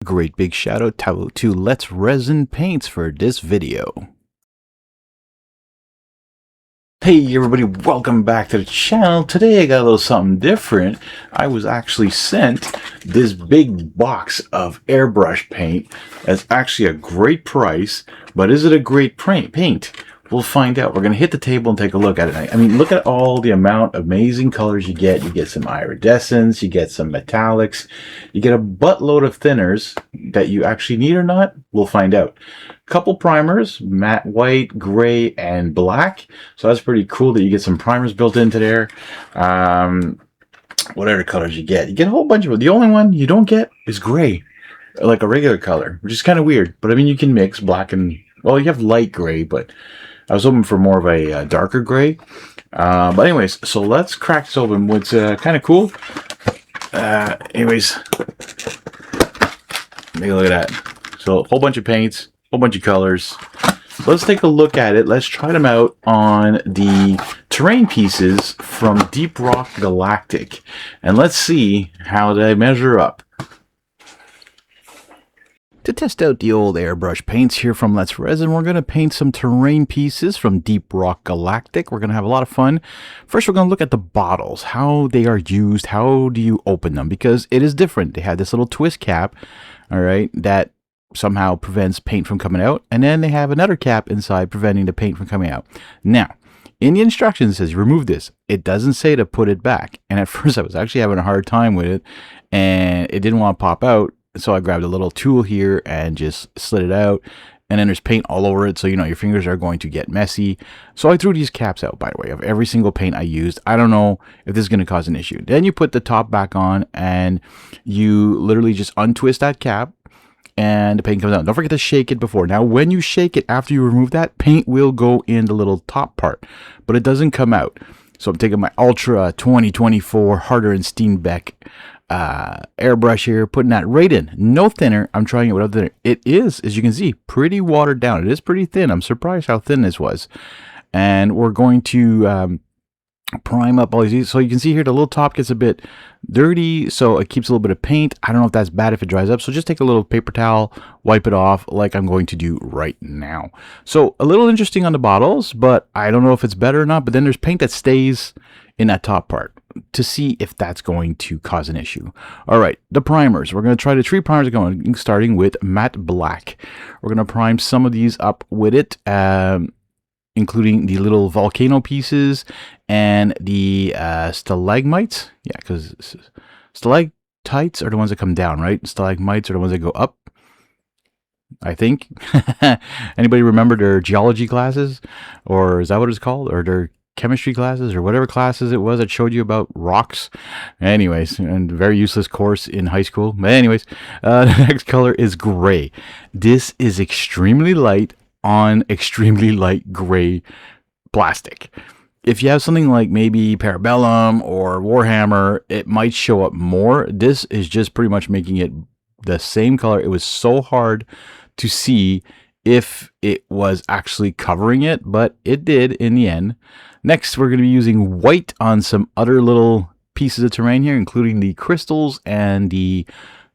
Great big shout out to Let's Resin Paints for this video. Hey everybody, welcome back to the channel. Today I got a little something different. I was actually sent this big box of airbrush paint. That's actually a great price, but is it a great paint? We'll find out. We're going to hit the table and take a look at it. I mean, look at all the amount of amazing colors you get. You get some iridescence, you get some metallics, you get a buttload of thinners that you actually need or not. We'll find out. Couple primers, matte white, gray, and black. So that's pretty cool that you get some primers built into there. What other colors you get? You get a whole bunch of them. The only one you don't get is gray, like a regular color, which is kind of weird. But I mean, you can mix black and, well, you have light gray, but I was hoping for more of a darker gray. But anyways, so let's crack this open. What's kind of cool. Anyways, take a look at that. So a whole bunch of paints, a whole bunch of colors. So let's take a look at it. Let's try them out on the terrain pieces from Deep Rock Galactic. And let's see how they measure up. To test out the old airbrush paints here from Let's Resin, we're going to paint some terrain pieces from Deep Rock Galactic. We're going to have a lot of fun. First, we're going to look at the bottles, how they are used, how do you open them, because it is different. They have this little twist cap, all right, that somehow prevents paint from coming out, and then they have another cap inside preventing the paint from coming out. Now, in the instructions it says remove this. It doesn't say to put it back, and at first I was actually having a hard time with it, and it didn't want to pop out. So I grabbed a little tool here and just slid it out, and then there's paint all over it, so you know your fingers are going to get messy. So I threw these caps out, by the way, of every single paint I used. I don't know if this is going to cause an issue. Then you put the top back on and you literally just untwist that cap and the paint comes out. Don't forget to shake it before. Now when you shake it after you remove that, paint will go in the little top part, but it doesn't come out. So I'm taking my Ultra 2024 Harder and Steenbeck airbrush here, putting that right in. No thinner. I'm trying it without thinner. It is, as you can see, pretty watered down. It is pretty thin. I'm surprised how thin this was. And we're going to prime up all these. So you can see here the little top gets a bit dirty, so it keeps a little bit of paint. I don't know if that's bad if it dries up, so just take a little paper towel, wipe it off like I'm going to do right now. So a little interesting on the bottles, but I don't know if it's better or not. But then there's paint that stays in that top part, to see if that's going to cause an issue. All right, the primers. We're going to try the 3 primers going, starting with matte black. We're going to prime some of these up with it, including the little volcano pieces and the stalagmites. Yeah, because stalactites are the ones that come down, right? Stalagmites are the ones that go up, I think. Anybody remember their geology classes? Or is that what it's called? Or their chemistry classes, or whatever classes it was that showed you about rocks? Anyways, and very useless course in high school. But anyways, the next color is gray. This is extremely light on extremely light gray plastic. If you have something like maybe Parabellum or Warhammer, it might show up more. This is just pretty much making it the same color. It was so hard to see if it was actually covering it, but it did in the end. Next, we're going to be using white on some other little pieces of terrain here, including the crystals and the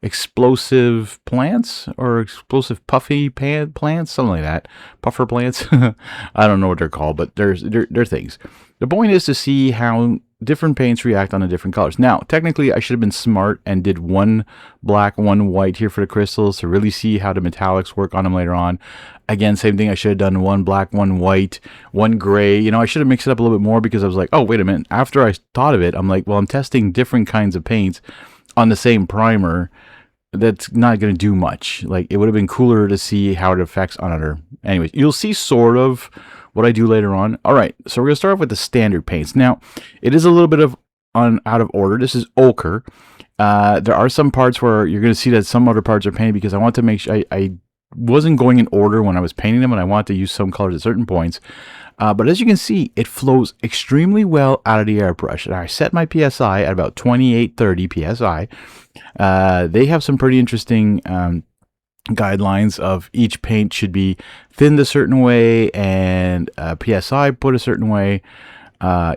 explosive plants, or explosive puffy plants, something like that. Puffer plants. I don't know what they're called, but they're things. The point is to see how different paints react on the different colors. Now, technically, I should have been smart and did one black, one white here for the crystals to really see how the metallics work on them later on. Again, same thing. I should have done one black, one white, one gray. You know, I should have mixed it up a little bit more, because I was like, oh, wait a minute. After I thought of it, I'm like, well, I'm testing different kinds of paints on the same primer. That's not going to do much. Like, it would have been cooler to see how it affects on other. Anyways, you'll see sort of what I do later on. All right, so we're going to start off with the standard paints. Now, it is a little bit of out of order. This is ochre. There are some parts where you're going to see that some other parts are painted, because I want to make sure I wasn't going in order when I was painting them, and I want to use some colors at certain points. But as you can see, it flows extremely well out of the airbrush. And I set my PSI at about 2830 PSI. They have some pretty interesting guidelines of each paint should be thinned a certain way and PSI put a certain way.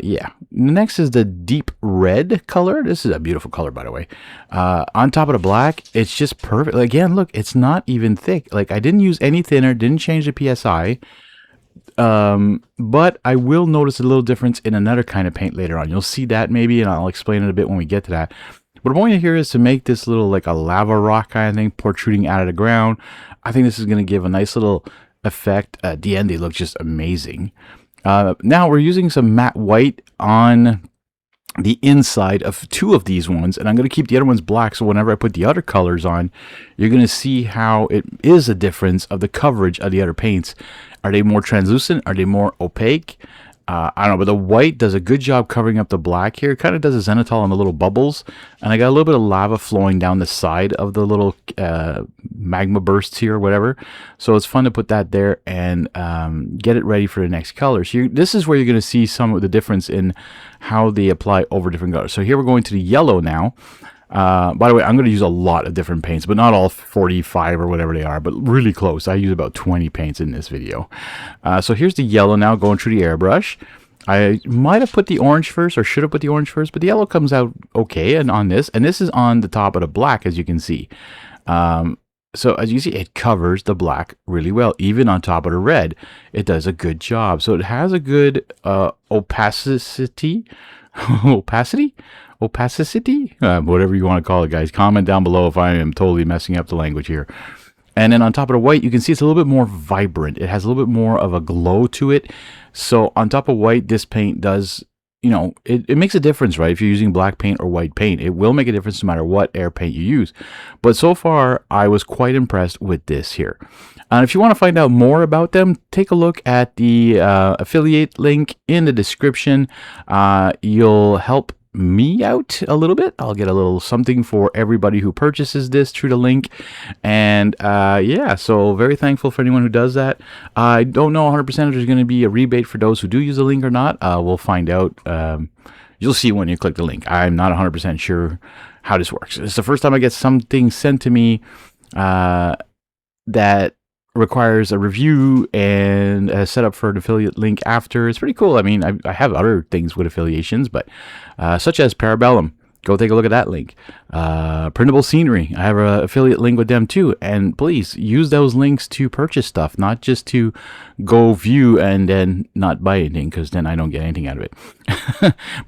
Yeah. Next is the deep red color. This is a beautiful color, by the way. On top of the black, it's just perfect. Again, look, it's not even thick. Like, I didn't use any thinner, didn't change the PSI. But I will notice a little difference in another kind of paint later on. You'll see that maybe, and I'll explain it a bit when we get to that. What I'm going here is to make this little, like a lava rock kind of thing protruding out of the ground. I think this is going to give a nice little effect. At the end, they look just amazing. Now we're using some matte white on the inside of two of these ones, and I'm going to keep the other ones black, so whenever I put the other colors on, you're going to see how it is a difference of the coverage of the other paints. Are they more translucent? Are they more opaque? I don't know, but the white does a good job covering up the black here. It kind of does a zenithal on the little bubbles, and I got a little bit of lava flowing down the side of the little magma bursts here or whatever. So it's fun to put that there and get it ready for the next color. So this is where you're going to see some of the difference in how they apply over different colors. So here we're going to the yellow now. By the way, I'm going to use a lot of different paints, but not all 45 or whatever they are, but really close. I use about 20 paints in this video. So here's the yellow now going through the airbrush. I might have put the orange first, or should have put the orange first, but the yellow comes out okay and on this is on the top of the black, as you can see. So as you see, it covers the black really well. Even on top of the red, it does a good job. So it has a good opacity, whatever you want to call it, guys. Comment down below if I am totally messing up the language here. And then on top of the white, you can see it's a little bit more vibrant. It has a little bit more of a glow to it. So on top of white, this paint does, you know, it makes a difference, right? If you're using black paint or white paint, it will make a difference no matter what air paint you use. But so far, I was quite impressed with this here. And if you want to find out more about them, take a look at the affiliate link in the description. You'll help me out a little bit. I'll get a little something for everybody who purchases this through the link. And yeah, so very thankful for anyone who does that. I don't know 100% if there's going to be a rebate for those who do use the link or not. We'll find out. You'll see when you click the link. I'm not 100% sure how this works. It's the first time I get something sent to me that requires a review and a setup for an affiliate link after. It's pretty cool. I mean, I have other things with affiliations, but such as Parabellum. Go take a look at that link. Printable Scenery. I have an affiliate link with them too. And please use those links to purchase stuff, not just to go view and then not buy anything, because then I don't get anything out of it.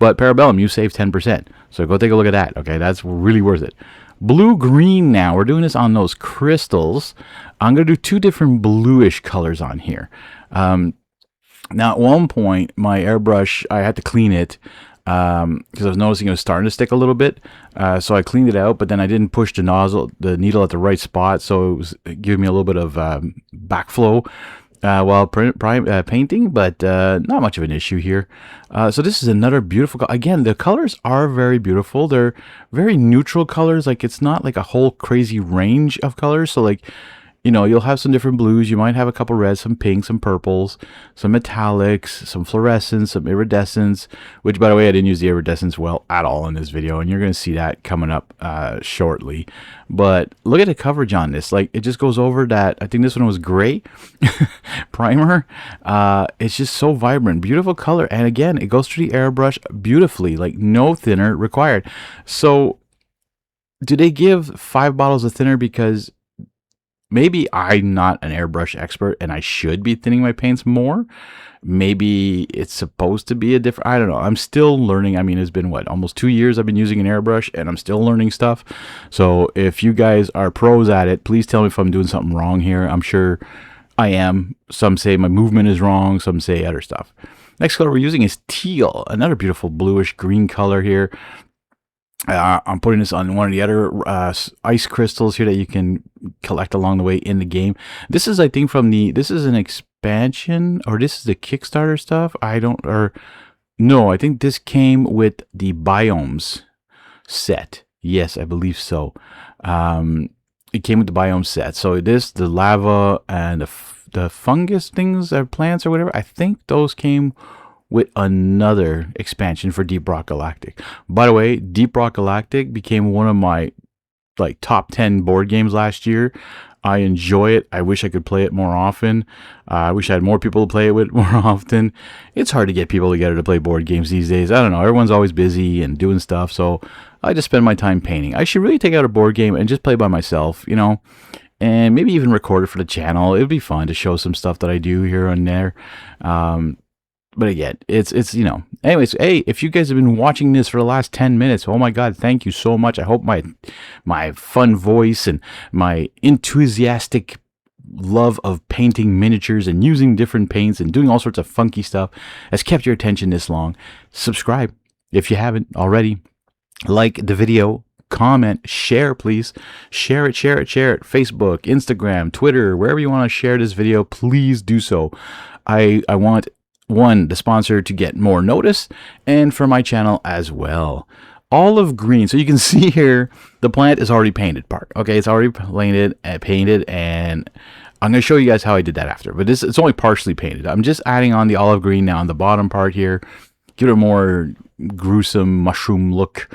But Parabellum, you save 10%. So go take a look at that. Okay, that's really worth it. Blue-green now. We're doing this on those crystals. I'm going to do two different bluish colors on here. Now, at one point, my airbrush, I had to clean it because I was noticing it was starting to stick a little bit. So I cleaned it out, but then I didn't push the needle at the right spot, so it was giving me a little bit of backflow while painting, but not much of an issue here. So this is another beautiful again, the colors are very beautiful. They're very neutral colors. Like, it's not like a whole crazy range of colors. So like, you know, you'll have some different blues. You might have a couple reds, some pinks, some purples, some metallics, some fluorescents, some iridescents, which, by the way, I didn't use the iridescents well at all in this video, and you're going to see that coming up shortly. But look at the coverage on this. Like, it just goes over that. I think this one was gray primer. It's just so vibrant, beautiful color. And again, it goes through the airbrush beautifully, like no thinner required. So do they give 5 bottles of thinner because maybe I'm not an airbrush expert and I should be thinning my paints more? Maybe it's supposed to be a different, I don't know. I'm still learning. I mean, it's been what, almost 2 years I've been using an airbrush, and I'm still learning stuff. So if you guys are pros at it, please tell me if I'm doing something wrong here. I'm sure I am. Some say my movement is wrong. Some say other stuff. Next color we're using is teal, another beautiful bluish green color here. I'm putting this on one of the other ice crystals here that you can collect along the way in the game. This is, I think, this is an expansion, or this is the Kickstarter stuff. No, I think this came with the Biomes set. Yes, I believe so. It came with the Biome set. So the lava and the fungus things, or plants or whatever, I think those came with another expansion for Deep Rock Galactic. By the way, Deep Rock Galactic became one of my top 10 board games last year. I enjoy it. I wish I could play it more often. I wish I had more people to play it with more often. It's hard to get people together to play board games these days. I don't know. Everyone's always busy and doing stuff, so I just spend my time painting. I should really take out a board game and just play by myself, you know, and maybe even record it for the channel. It would be fun to show some stuff that I do here and there. But again, it's you know. Anyways, hey, if you guys have been watching this for the last 10 minutes, oh my God, thank you so much. I hope my fun voice and my enthusiastic love of painting miniatures and using different paints and doing all sorts of funky stuff has kept your attention this long. Subscribe if you haven't already. Like the video. Comment, share, please. Share it. Facebook, Instagram, Twitter, wherever you want to share this video, please do so. I want the sponsor to get more notice, and for my channel as well. Olive green. So you can see here, the plant is already painted part. Okay, it's already painted, and I'm going to show you guys how I did that after. But it's only partially painted. I'm just adding on the olive green now on the bottom part here. Give it a more gruesome mushroom look.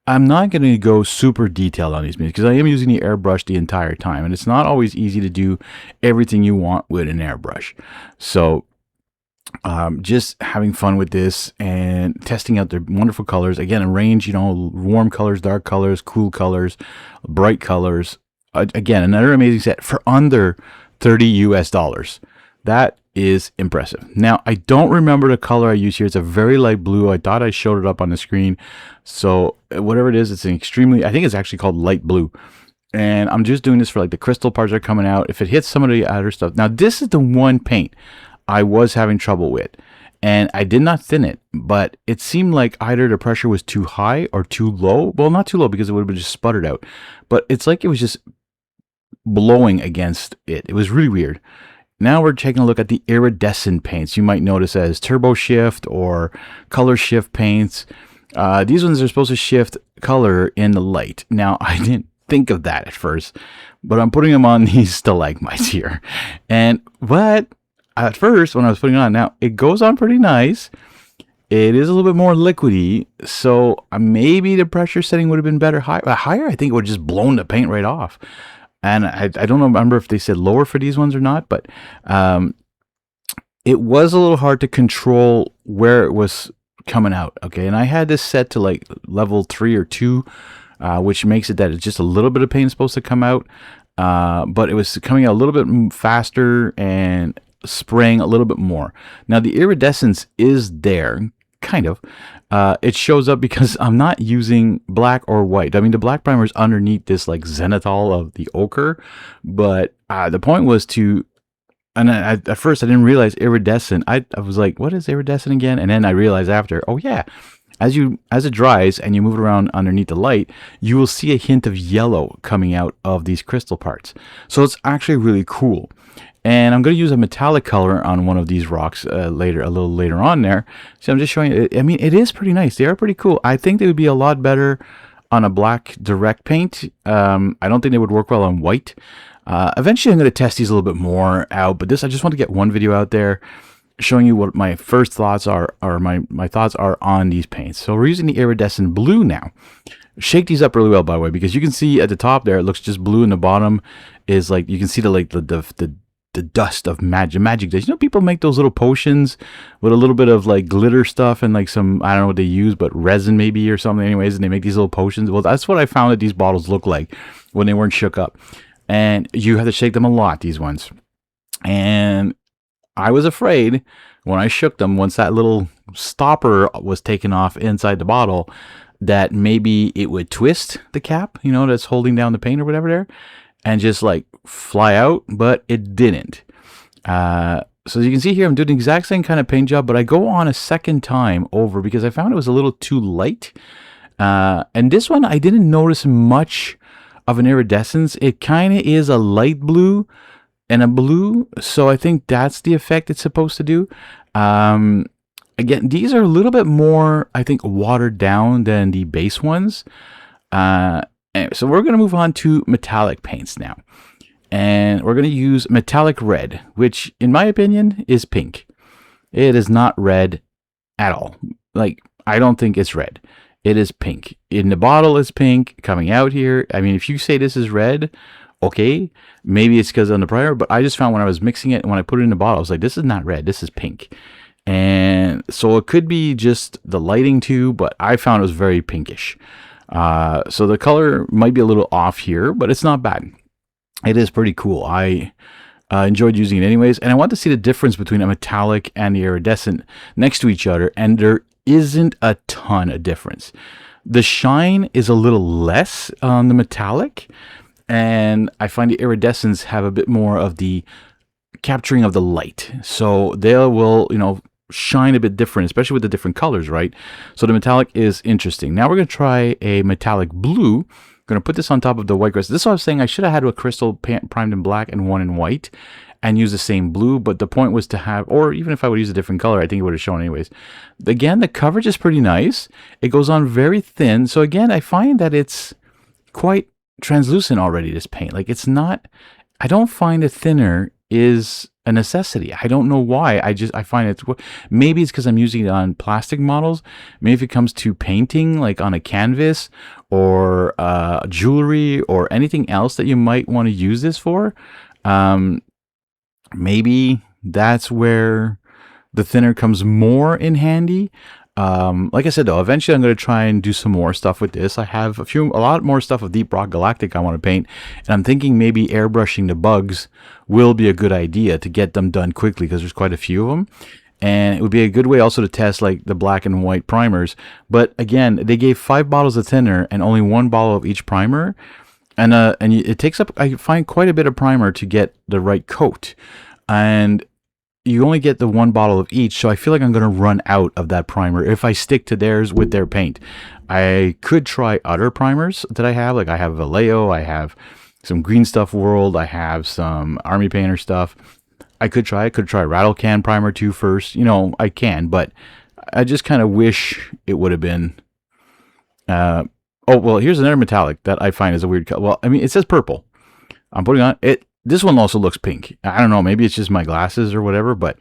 I'm not going to go super detailed on these because I am using the airbrush the entire time, and it's not always easy to do everything you want with an airbrush. So just having fun with this and testing out the wonderful colors. Again, a range, you know, warm colors, dark colors, cool colors, bright colors. Again, another amazing set for under $30 US. That is impressive. Now, I don't remember the color I use here. It's a very light blue. I thought I showed it up on the screen. So whatever it is, it's an extremely, I think it's actually called light blue. And I'm just doing this for like the crystal parts that are coming out. If it hits some of the other stuff. Now, this is the one paint I was having trouble with. And I did not thin it, but it seemed like either the pressure was too high or too low. Well, not too low because it would have just sputtered out. But it's like it was just blowing against it. It was really weird. Now we're taking a look at the iridescent paints. You might notice as turbo shift or color shift paints. These ones are supposed to shift color in the light. Now, I didn't think of that at first, but I'm putting them on these stalagmites here. But at first, when I was putting it on, now it goes on pretty nice. It is a little bit more liquidy, so maybe the pressure setting would have been better. Higher, I think it would have just blown the paint right off. And I don't remember if they said lower for these ones or not, but it was a little hard to control where it was coming out. Okay, and I had this set to like level 3 or 2, which makes it that it's just a little bit of paint supposed to come out, but it was coming out a little bit faster and spraying a little bit more. Now the iridescence is there, kind of. It shows up because I'm not using black or white. I mean, the black primer is underneath this like zenithal of the ochre, but the point was to, and at first I didn't realize iridescent. I was like, what is iridescent again? And then I realized after, oh yeah, as it dries and you move it around underneath the light, you will see a hint of yellow coming out of these crystal parts. So it's actually really cool. And I'm going to use a metallic color on one of these rocks a little later on there. So I'm just showing you. I mean, it is pretty nice. They are pretty cool. I think they would be a lot better on a black direct paint. I don't think they would work well on white. Eventually, I'm going to test these a little bit more out. But I just want to get one video out there showing you what my first thoughts are, or my thoughts are on these paints. So we're using the iridescent blue now. Shake these up really well, by the way, because you can see at the top there, it looks just blue, and the bottom is like, you can see the dust of magic dust. You know, people make those little potions with a little bit of like glitter stuff and like some, I don't know what they use, but resin maybe or something anyways, and they make these little potions. Well, that's what I found that these bottles look like when they weren't shook up. And you have to shake them a lot, these ones. And I was afraid when I shook them, once that little stopper was taken off inside the bottle, that maybe it would twist the cap, you know, that's holding down the paint or whatever there, and just like fly out, but it didn't. So as you can see here, I'm doing the exact same kind of paint job, but I go on a second time over because I found it was a little too light. And this one, I didn't notice much of an iridescence. It kind of is a light blue and a blue, so I think that's the effect it's supposed to do. Again, these are a little bit more, I think, watered down than the base ones. Anyway, so we're going to move on to metallic paints now. And we're going to use metallic red, which in my opinion is pink. It is not red at all. Like, I don't think it's red. It is pink. In the bottle it's pink. Coming out here, I mean, if you say this is red, Okay, maybe it's because on the primer, but I just found when I was mixing it and when I put it in the bottle, I was like, this is not red, this is pink. And so it could be just the lighting too, but I found it was very pinkish. So the color might be a little off here, but it's not bad. It is pretty cool. I enjoyed using it anyways, and I want to see the difference between a metallic and the iridescent next to each other, and there isn't a ton of difference. The shine is a little less on the metallic, and I find the iridescents have a bit more of the capturing of the light. So they will, shine a bit different, especially with the different colors, right? So the metallic is interesting. Now we're going to try a metallic blue. Going to put this on top of the white crystal. This is what I was saying. I should have had a crystal primed in black and one in white and use the same blue, but the point was to have, or even if I would use a different color, I think it would have shown anyways. Again, the coverage is pretty nice. It goes on very thin. So again, I find that it's quite translucent already, this paint. Like it's not, I don't find a thinner is a necessity. I don't know why. I find it's, maybe it's because I'm using it on plastic models. Maybe if it comes to painting, like on a canvas or jewelry or anything else that you might want to use this for, maybe that's where the thinner comes more in handy. Like I said, though, eventually I'm going to try and do some more stuff with this. I have a lot more stuff of Deep Rock Galactic I want to paint, and I'm thinking maybe airbrushing the bugs will be a good idea to get them done quickly because there's quite a few of them, and it would be a good way also to test like the black and white primers. But again, they gave 5 bottles of thinner and only 1 bottle of each primer, and it takes up, I find, quite a bit of primer to get the right coat, and you only get the 1 bottle of each, so I feel like I'm going to run out of that primer if I stick to theirs with their paint. I could try other primers that I have, like I have Vallejo, I have some Green Stuff World, I have some Army Painter stuff. I could try Rattle Can primer too first. I can, but I just kind of wish it would have been... oh, well, here's another metallic that I find is a weird color. Well, I mean, it says purple. I'm putting on it. This one also looks pink. I don't know, maybe it's just my glasses or whatever, but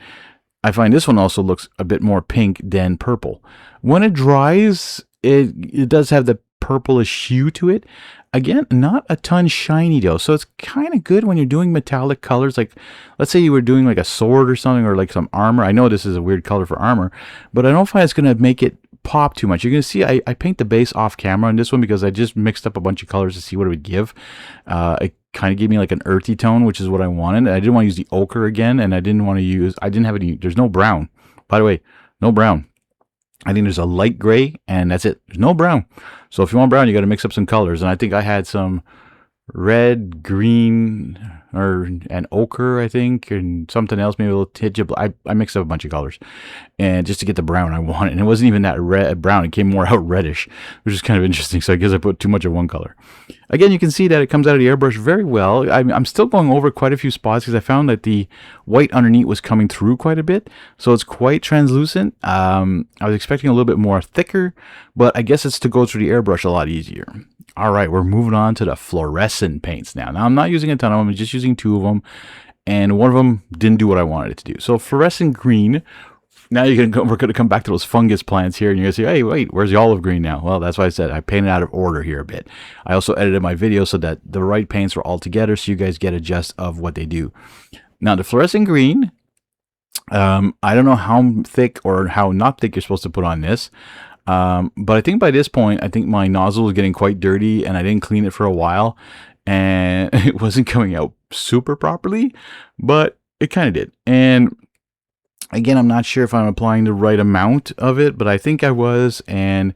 I find this one also looks a bit more pink than purple. When it dries, it does have the purplish hue to it. Again, not a ton shiny though, so it's kind of good when you're doing metallic colors. Like, let's say you were doing like a sword or something, or like some armor. I know this is a weird color for armor, but I don't find it's going to make it pop too much. You're going to see I paint the base off camera on this one because I just mixed up a bunch of colors to see what it would give. It kind of gave me like an earthy tone, which is what I wanted. I didn't want to use the ochre again, and I didn't have any, there's no brown. By the way, no brown. I think there's a light gray, and that's it. There's no brown. So if you want brown, you got to mix up some colors. And I think I had some red, green, and ochre, I think, and something else, maybe a little tinge of, I mixed up a bunch of colors, and just to get the brown I wanted. And it wasn't even that red brown; it came more out reddish, which is kind of interesting. So I guess I put too much of one color. Again, you can see that it comes out of the airbrush very well. I'm still going over quite a few spots because I found that the white underneath was coming through quite a bit, so it's quite translucent. I was expecting a little bit more thicker, but I guess it's to go through the airbrush a lot easier. All right, we're moving on to the fluorescent paints now. Now, I'm not using a ton of them. I'm just using 2 of them, and one of them didn't do what I wanted it to do. So fluorescent green. Now we're going to come back to those fungus plants here, and you're going to say, hey, wait, where's the olive green now? Well, that's why I said I painted out of order here a bit. I also edited my video so that the right paints were all together so you guys get a gist of what they do. Now, the fluorescent green, I don't know how thick or how not thick you're supposed to put on this. But I think by this point, I think my nozzle was getting quite dirty and I didn't clean it for a while and it wasn't coming out super properly, but it kind of did. And again, I'm not sure if I'm applying the right amount of it, but I think I was. And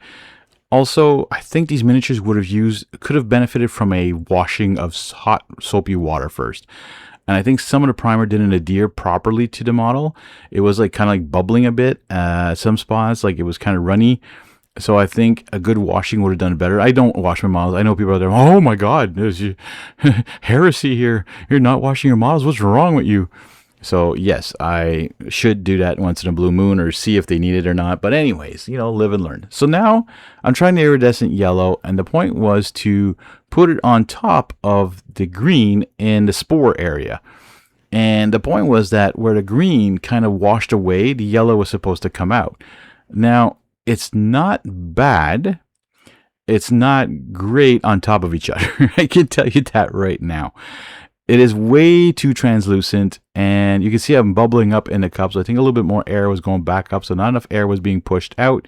also, I think these miniatures could have benefited from a washing of hot soapy water first. And I think some of the primer didn't adhere properly to the model. It was like kind of like bubbling a bit. Some spots, like it was kind of runny. So I think a good washing would have done better. I don't wash my models. I know people out there, oh my God, there's heresy here. You're not washing your models. What's wrong with you? So yes, I should do that once in a blue moon or see if they need it or not. But anyways, live and learn. So now I'm trying the iridescent yellow, and the point was to put it on top of the green in the spore area. And the point was that where the green kind of washed away, the yellow was supposed to come out. Now, it's not bad. it's not great on top of each other. I can tell you that right now. It is way too translucent, and you can see I'm bubbling up in the cup, so I think a little bit more air was going back up, so not enough air was being pushed out.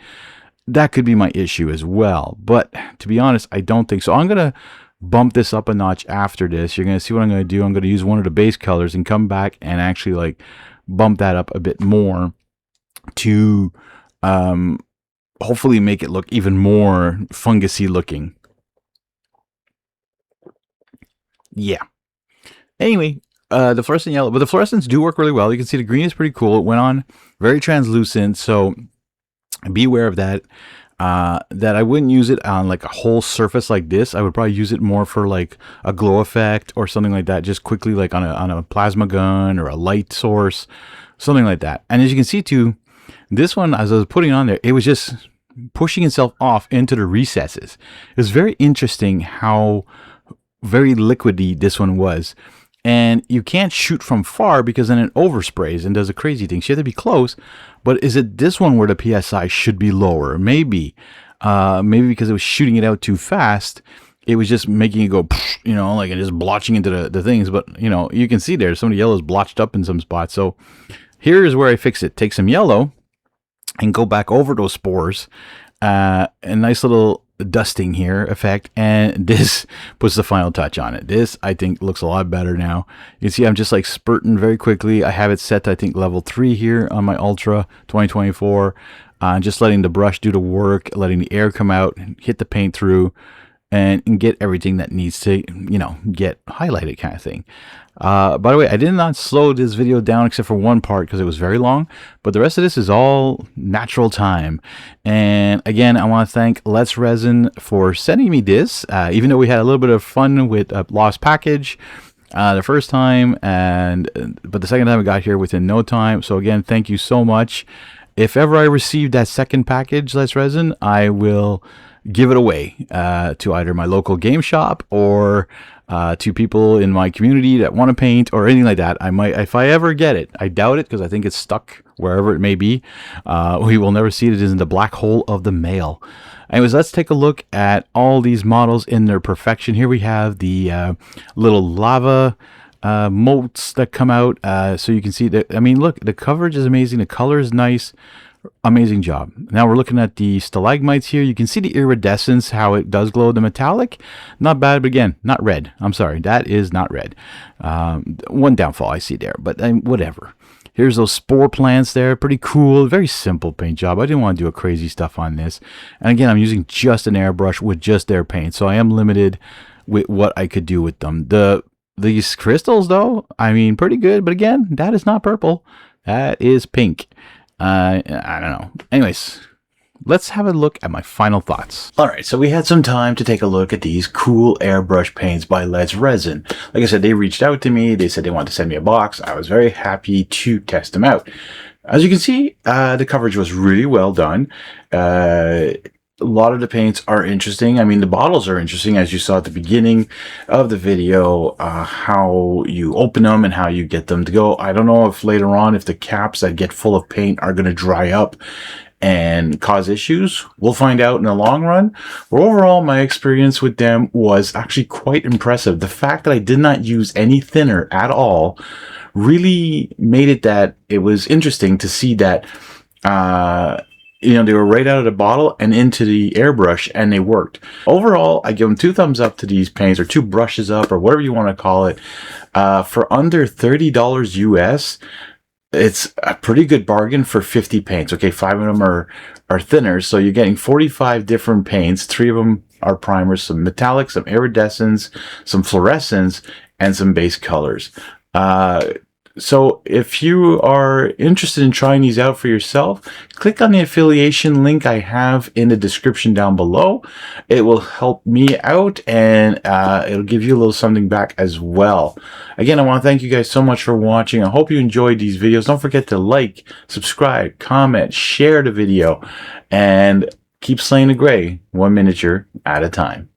That could be my issue as well, but to be honest, I don't think so. I'm going to bump this up a notch after this. You're going to see what I'm going to do. I'm going to use one of the base colors and come back and actually like bump that up a bit more to hopefully make it look even more fungusy looking. Yeah. Anyway, the fluorescent yellow, but the fluorescents do work really well. You can see the green is pretty cool. It went on very translucent, so be aware of that. That I wouldn't use it on like a whole surface like this. I would probably use it more for like a glow effect or something like that, just quickly like on a plasma gun or a light source, something like that. And as you can see too, this one, as I was putting on there, it was just pushing itself off into the recesses. It was very interesting how very liquidy this one was. And you can't shoot from far because then it oversprays and does a crazy thing. So you have to be close. But is it this one where the PSI should be lower? Maybe. Maybe because it was shooting it out too fast. It was just making it go, you know, like, and just blotching into the things. But, you know, you can see there, some of the yellow is blotched up in some spots. So here's where I fix it. Take some yellow and go back over those spores. A nice little dusting here effect, and this puts the final touch on it. This I think looks a lot better now. You can see I'm just like spurting very quickly. I have it set to I think level 3 here on my Ultra 2024. Just letting the brush do the work, letting the air come out, hit the paint through, and get everything that needs to, you know, get highlighted kind of thing. By the way, I did not slow this video down except for one part because it was very long, but the rest of this is all natural time. And again, I want to thank Let's Resin for sending me this, even though we had a little bit of fun with a lost package the first time, but the second time I got here within no time. So again, thank you so much. If ever I receive that second package, Let's Resin, I will give it away to either my local game shop or to people in my community that want to paint or anything like that. I might, if I ever get it. I doubt it because I think it's stuck wherever it may be. We will never see it. It is in the black hole of the mail. Anyways, let's take a look at all these models in their perfection. Here we have the little lava motes that come out, so you can see that. I mean, look, the coverage is amazing. The color is nice. Amazing job. Now we're looking at the stalagmites here. You can see the iridescence, how it does glow. The metallic, not bad, but again, not red. I'm sorry, that is not red. One downfall I see there, but whatever. Here's those spore plants there. Pretty cool. Very simple paint job. I didn't want to do a crazy stuff on this. And again, I'm using just an airbrush with just their paint, so I am limited with what I could do with them. These crystals, though, I mean, pretty good. But again, that is not purple. That is pink. I don't know. Anyways, let's have a look at my final thoughts. All right, so we had some time to take a look at these cool airbrush paints by Let's Resin. Like I said, they reached out to me. They said they wanted to send me a box. I was very happy to test them out. As you can see, the coverage was really well done. A lot of the paints are interesting. I mean, the bottles are interesting, as you saw at the beginning of the video, how you open them and how you get them to go. I don't know if later on, if the caps that get full of paint are going to dry up and cause issues. We'll find out in the long run. But overall, my experience with them was actually quite impressive. The fact that I did not use any thinner at all really made it that it was interesting to see that, you know, they were right out of the bottle and into the airbrush, and they worked. Overall, I give them 2 thumbs up to these paints, or 2 brushes up, or whatever you want to call it. For under $30 US, it's a pretty good bargain for 50 paints. Okay, 5 of them are thinners, so you're getting 45 different paints. 3 of them are primers, some metallics, some iridescence, some fluorescence, and some base colors. So if you are interested in trying these out for yourself, click on the affiliation link I have in the description down below. It will help me out, and it'll give you a little something back as well. Again, I want to thank you guys so much for watching. I hope you enjoyed these videos. Don't forget to like, subscribe, comment, share the video, and keep slaying the gray 1 miniature at a time.